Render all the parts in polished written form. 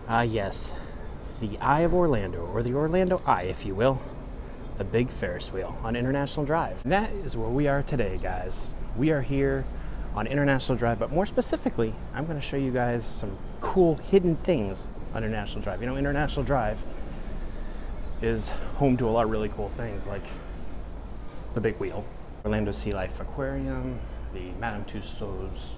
Yes, the Eye of Orlando, or the Orlando Eye, if you will. The big Ferris wheel on International Drive. And that is where we are today, guys. We are here on International Drive, but more specifically, I'm going to show you guys some cool hidden things on International Drive. You know, International Drive is home to a lot of really cool things, like the big wheel, Orlando Sea Life Aquarium, the Madame Tussauds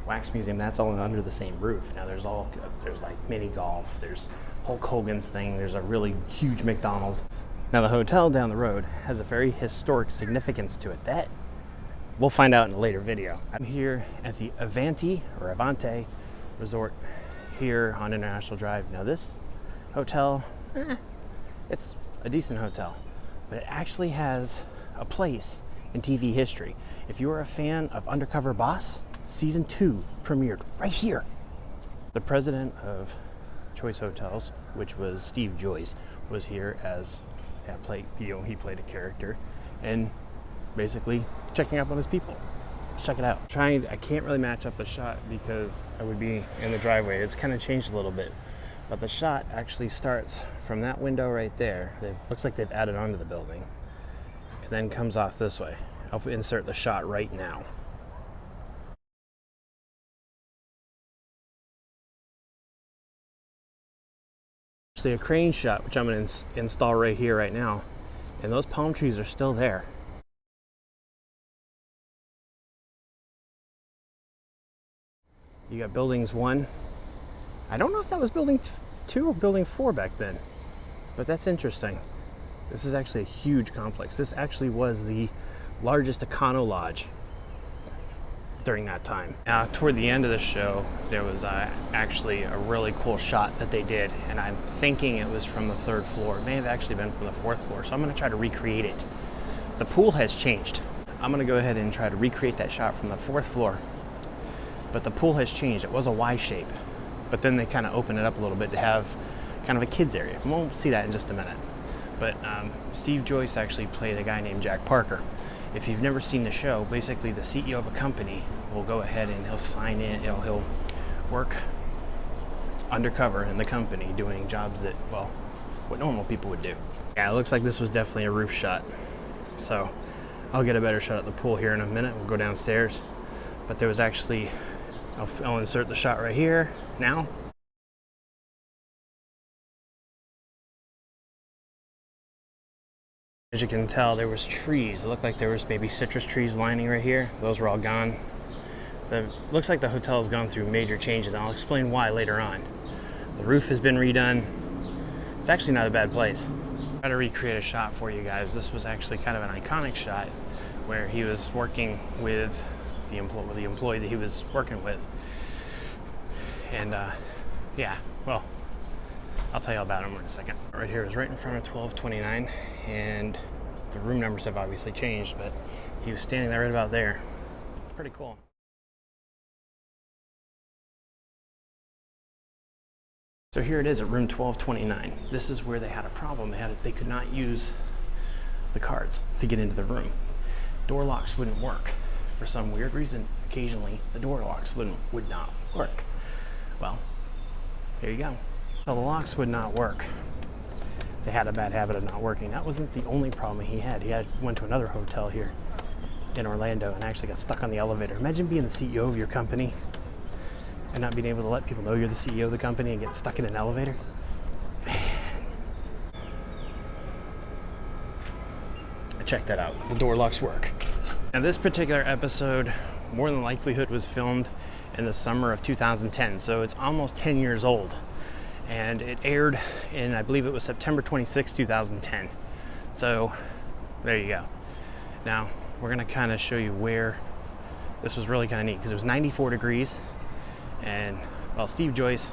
Wax Museum. That's all under the same roof. Now there's like mini golf, there's Hulk Hogan's thing, there's a really huge McDonald's. Now the hotel down the road has a very historic significance to it that we'll find out in a later video. I'm here at the Avante Resort here on International Drive. Now this hotel, it's a decent hotel, but it actually has a place in TV history. If you're a fan of UnderCover Boss, season 2 premiered right here. The president of Choice Hotels, which was Steve Joyce, was here as he played a character and basically checking up on his people. Let's check it out. I can't really match up the shot because I would be in the driveway. It's kind of changed a little bit, but the shot actually starts from that window right there. It looks like they've added onto the building and then comes off this way. I'll insert the shot right now. A crane shot, which I'm going to install right here right now, and those palm trees are still there. You got buildings 1. I don't know if that was building 2 or building 4 back then, but that's interesting. This is actually a huge complex. This actually was the largest Econo Lodge during that time. Now, toward the end of the show, there was actually a really cool shot that they did, and I'm thinking it was from the 3rd floor. It may have actually been from the 4th floor, so I'm going to try to recreate it. The pool has changed. I'm going to go ahead and try to recreate that shot from the 4th floor, but the pool has changed. It was a Y shape, but then they kind of opened it up a little bit to have kind of a kids area. We'll see that in just a minute. But Steve Joyce actually played a guy named Jack Parker. If you've never seen the show, basically the CEO of a company will go ahead and he'll sign in, he'll work undercover in the company doing jobs that, well, what normal people would do. Yeah, it looks like this was definitely a roof shot. So I'll get a better shot at the pool here in a minute. We'll go downstairs. But there was actually, I'll insert the shot right here now. As you can tell, there was trees. It looked like there was maybe citrus trees lining right here. Those were all gone. Looks like the hotel has gone through major changes, and I'll explain why later on. The roof has been redone. It's actually not a bad place. I'll try to recreate a shot for you guys. This was actually kind of an iconic shot where he was working with the employee that he was working with. And yeah, well, I'll tell you all about him in a second. Right here is right in front of 1229, and the room numbers have obviously changed, but he was standing there right about there. Pretty cool. So here it is at room 1229. This is where they had a problem. They could not use the cards to get into the room. Door locks wouldn't work. For some weird reason, occasionally the door locks would not work. Well, there you go. So the locks would not work. They had a bad habit of not working. That wasn't the only problem he had. He went to another hotel here in Orlando and actually got stuck on the elevator. Imagine being the CEO of your company and not being able to let people know you're the CEO of the company and get stuck in an elevator. Man. Check that out. The door locks work. Now this particular episode, more than likelihood, was filmed in the summer of 2010. So it's almost 10 years old. And it aired in, I believe it was September 26, 2010. So there you go. Now we're gonna kind of show you where this was really kind of neat, because it was 94 degrees. And well, Steve Joyce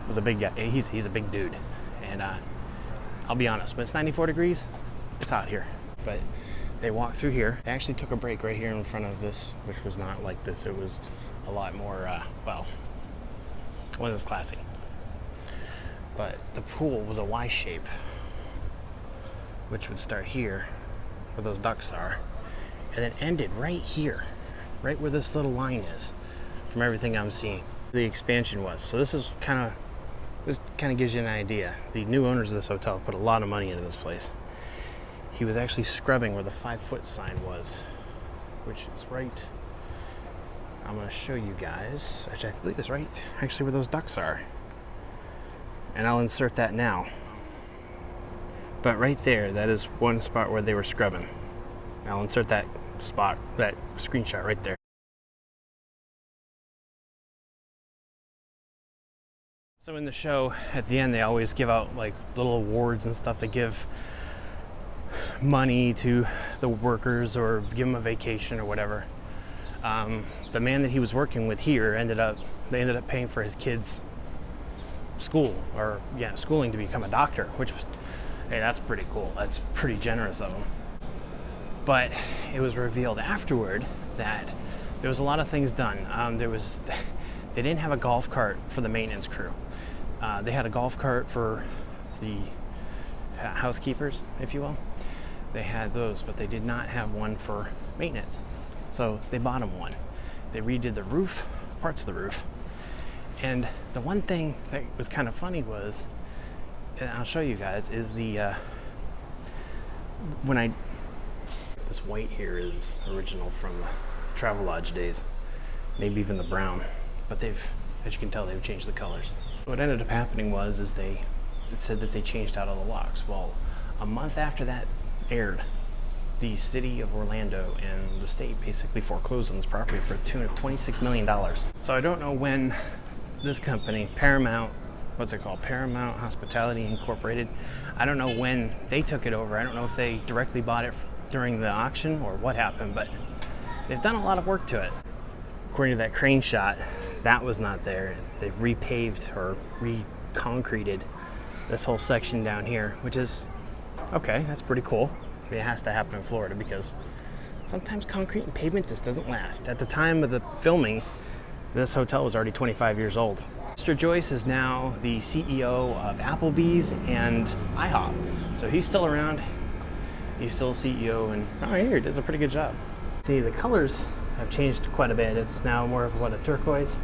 was a big guy. He's a big dude, and I'll be honest, when it's 94 degrees, it's hot here. But they walked through here. They actually took a break right here in front of this, which was not like this. It was a lot more, well, it wasn't as classy. But the pool was a Y shape, which would start here, where those ducks are, and then ended right here, right where this little line is, from everything I'm seeing. The expansion was. So this is kind of This kind of gives you an idea. The new owners of this hotel put a lot of money into this place. He was actually scrubbing where the 5-foot sign was, which is right. I'm going to show you guys, which I believe is right actually where those ducks are. And I'll insert that now. But right there, that is one spot where they were scrubbing. I'll insert that spot, that screenshot right there. So in the show, at the end, they always give out like little awards and stuff. They give money to the workers or give them a vacation or whatever. The man that he was working with here they ended up paying for his kids' schooling to become a doctor, which was, hey, that's pretty cool. That's pretty generous of him. But it was revealed afterward that there was a lot of things done. They didn't have a golf cart for the maintenance crew. They had a golf cart for the housekeepers, if you will. They had those, but they did not have one for maintenance. So they bought him one. They redid the roof, parts of the roof. And the one thing that was kind of funny was, and I'll show you guys, is this white here is original from the Travelodge days, maybe even the brown, but as you can tell, they've changed the colors. What ended up happening it said that they changed out all the locks. Well, a month after that aired, the city of Orlando and the state basically foreclosed on this property for a tune of $26 million. So I don't know when this company, Paramount Hospitality Incorporated, I don't know when they took it over. I don't know if they directly bought it during the auction or what happened, but they've done a lot of work to it. According to that crane shot, that was not there. They've repaved or reconcreted this whole section down here, which is okay. That's pretty cool. It has to happen in Florida because sometimes concrete and pavement just doesn't last. At the time of the filming, this hotel was already 25 years old. Mr. Joyce is now the CEO of Applebee's and IHOP. So he's still around. He's still CEO, and here, he does a pretty good job. See, the colors have changed quite a bit. It's now more of a turquoise,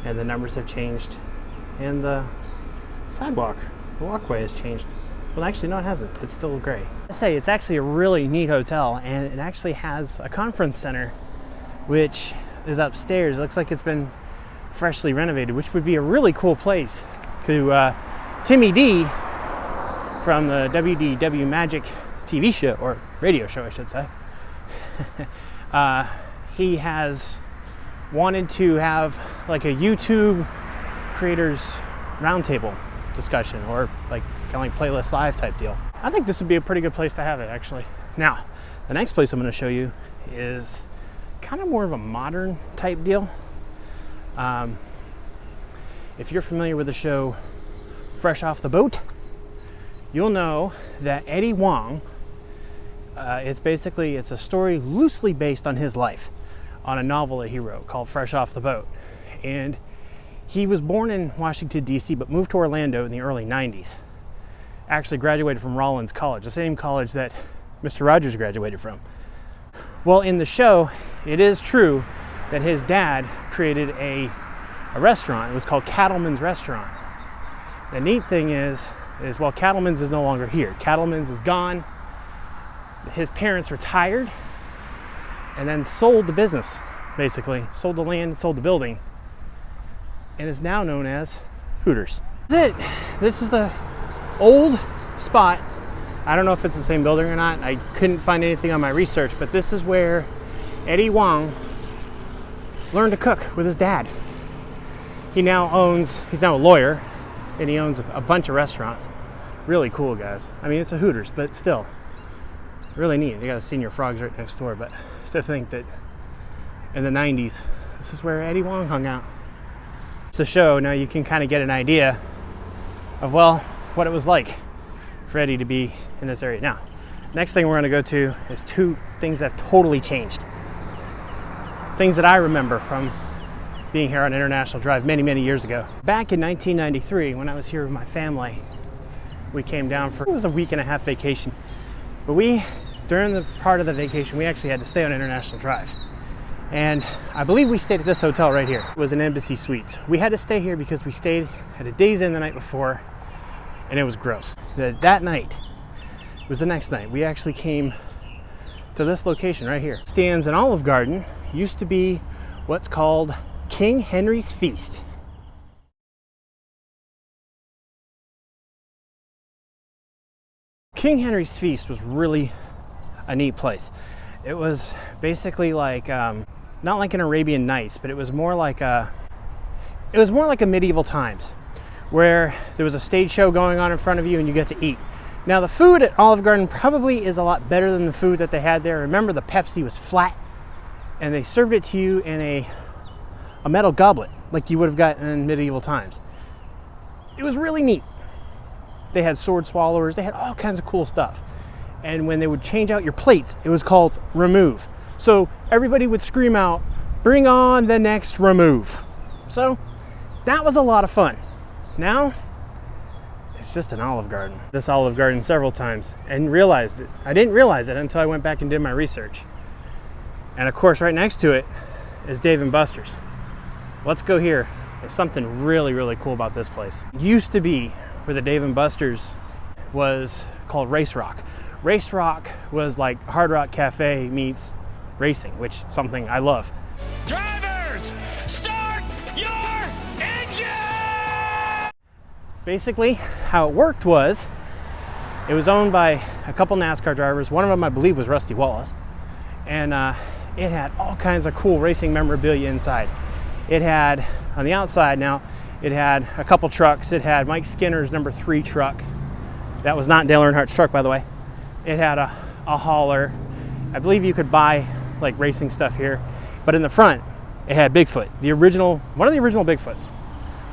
and the numbers have changed, and the walkway has changed. Well, actually, no, it hasn't. It's still gray. I say it's actually a really neat hotel, and it actually has a conference center, which is upstairs. It looks like it's been freshly renovated, which would be a really cool place to Timmy D from the WDW Magic TV show, or radio show, I should say. He has wanted to have like a YouTube creators roundtable discussion, or like kind of like Playlist Live type deal. I think this would be a pretty good place to have it, actually. Now, the next place I'm going to show you is kind of more of a modern type deal. If you're familiar with the show Fresh Off the Boat, you'll know that Eddie Huang, it's a story loosely based on his life, on a novel that he wrote called Fresh Off the Boat. And he was born in Washington, D.C., but moved to Orlando in the early 90s. Actually graduated from Rollins College, the same college that Mr. Rogers graduated from. Well, in the show, it is true that his dad created a restaurant. It was called Cattleman's Restaurant. The neat thing is well, Cattleman's is no longer here. Cattleman's is gone. His parents retired and then sold the business, basically. Sold the land, sold the building, and is now known as Hooters. That's it. This is the old spot. I don't know if it's the same building or not. I couldn't find anything on my research, but this is where Eddie Huang learned to cook with his dad. He's now a lawyer, and he owns a bunch of restaurants. Really cool, guys. I mean, it's a Hooters, but still really neat. They got a Senior Frogs right next door, but to think that in the 90s, this is where Eddie Huang hung out. It's a show. Now you can kind of get an idea of, well, what it was like for Eddie to be in this area. Now, next thing we're going to go to is two things that have totally changed. Things that I remember from being here on International Drive many, many years ago. Back in 1993, when I was here with my family, we came down for, it was a week and a half vacation. But during the part of the vacation, we actually had to stay on International Drive. And I believe we stayed at this hotel right here. It was an Embassy Suites. We had to stay here because we stayed at a Days Inn the night before, and it was gross. That night was the next night. We actually came to this location right here. Stands in Olive Garden. Used to be what's called King Henry's Feast. King Henry's Feast was really a neat place. It was basically like, not like an Arabian Nights, but it was more like a medieval times, where there was a stage show going on in front of you and you get to eat. Now the food at Olive Garden probably is a lot better than the food that they had there. Remember, the Pepsi was flat and they served it to you in a metal goblet like you would have gotten in medieval times. It was really neat. They had sword swallowers, they had all kinds of cool stuff. And when they would change out your plates, it was called remove. So everybody would scream out, "Bring on the next remove." So that was a lot of fun. Now, it's just an Olive Garden. This Olive Garden several times and realized it. I didn't realize it until I went back and did my research. And of course, right next to it is Dave & Buster's. Let's go here. There's something really, really cool about this place. It used to be where the Dave & Buster's was called Race Rock. Race Rock was like Hard Rock Cafe meets racing, which is something I love. Drivers, start your engine! Basically, how it worked was, it was owned by a couple NASCAR drivers. One of them, I believe, was Rusty Wallace. And it had all kinds of cool racing memorabilia inside. It had, on the outside now, it had a couple trucks. It had Mike Skinner's number 3 truck. That was not Dale Earnhardt's truck, by the way. It had a hauler. I believe you could buy like racing stuff here. But in the front, it had Bigfoot. One of the original Bigfoots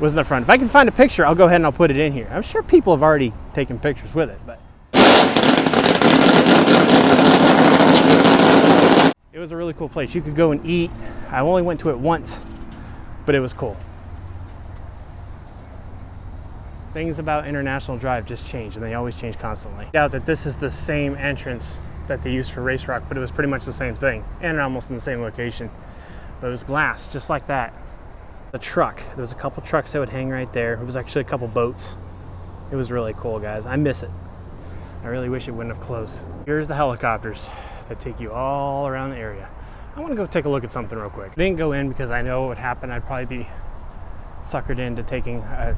was in the front. If I can find a picture, I'll go ahead and I'll put it in here. I'm sure people have already taken pictures with it, but it was a really cool place. You could go and eat. I only went to it once, but it was cool. Things about International Drive just change, and they always change constantly. I doubt that this is the same entrance that they used for Race Rock, but it was pretty much the same thing, and almost in the same location. But it was glass, just like that. The truck, there was a couple trucks that would hang right there. It was actually a couple boats. It was really cool, guys. I miss it. I really wish it wouldn't have closed. Here's the helicopters that take you all around the area. I want to go take a look at something real quick. I didn't go in because I know what would happen. I'd probably be suckered into taking a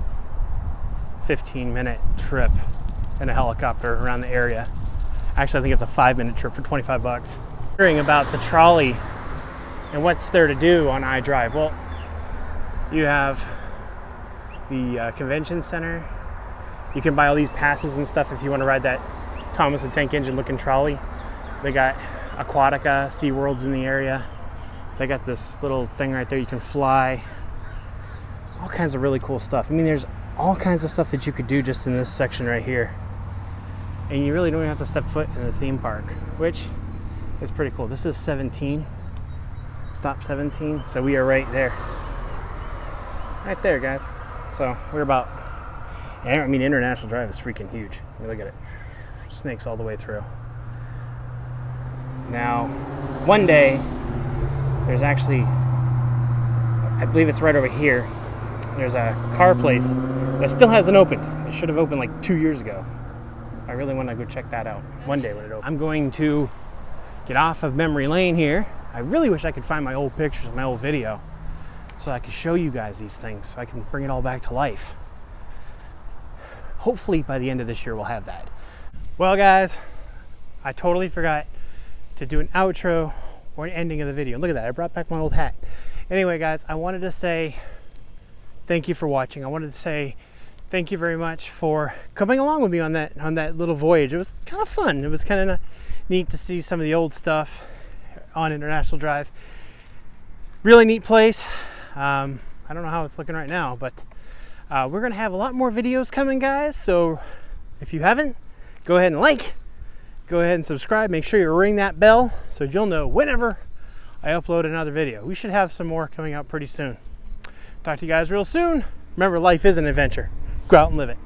15-minute trip in a helicopter around the area. Actually, I think it's a 5-minute trip for 25 bucks. Hearing about the trolley and what's there to do on iDrive. Well, you have the convention center. You can buy all these passes and stuff if you want to ride that Thomas the Tank Engine looking trolley. They got Aquatica, SeaWorld's in the area. They got this little thing right there you can fly. All kinds of really cool stuff. I mean, there's all kinds of stuff that you could do just in this section right here. And you really don't even have to step foot in the theme park, which is pretty cool. This is 17, stop 17. So we are right there. Right there, guys. So we're about, I mean, International Drive is freaking huge. I mean, look at it. Snakes all the way through. Now, one day, there's actually, I believe it's right over here, there's a car place that still hasn't opened. It should have opened like 2 years ago. I really want to go check that out one day when it opens. I'm going to get off of memory lane here. I really wish I could find my old pictures, my old video, so I could show you guys these things, so I can bring it all back to life. Hopefully by the end of this year we'll have that. Well, guys, I totally forgot to do an outro or an ending of the video. Look at that, I brought back my old hat. Anyway, guys, I wanted to say thank you for watching. I wanted to say thank you very much for coming along with me on that little voyage. It was kind of fun. It was kind of neat to see some of the old stuff on International Drive. Really neat place. I don't know how it's looking right now, but we're gonna have a lot more videos coming, guys. So if you haven't, go ahead and like, go ahead and subscribe. Make sure you ring that bell so you'll know whenever I upload another video. We should have some more coming out pretty soon. Talk to you guys real soon. Remember, life is an adventure. Go out and live it.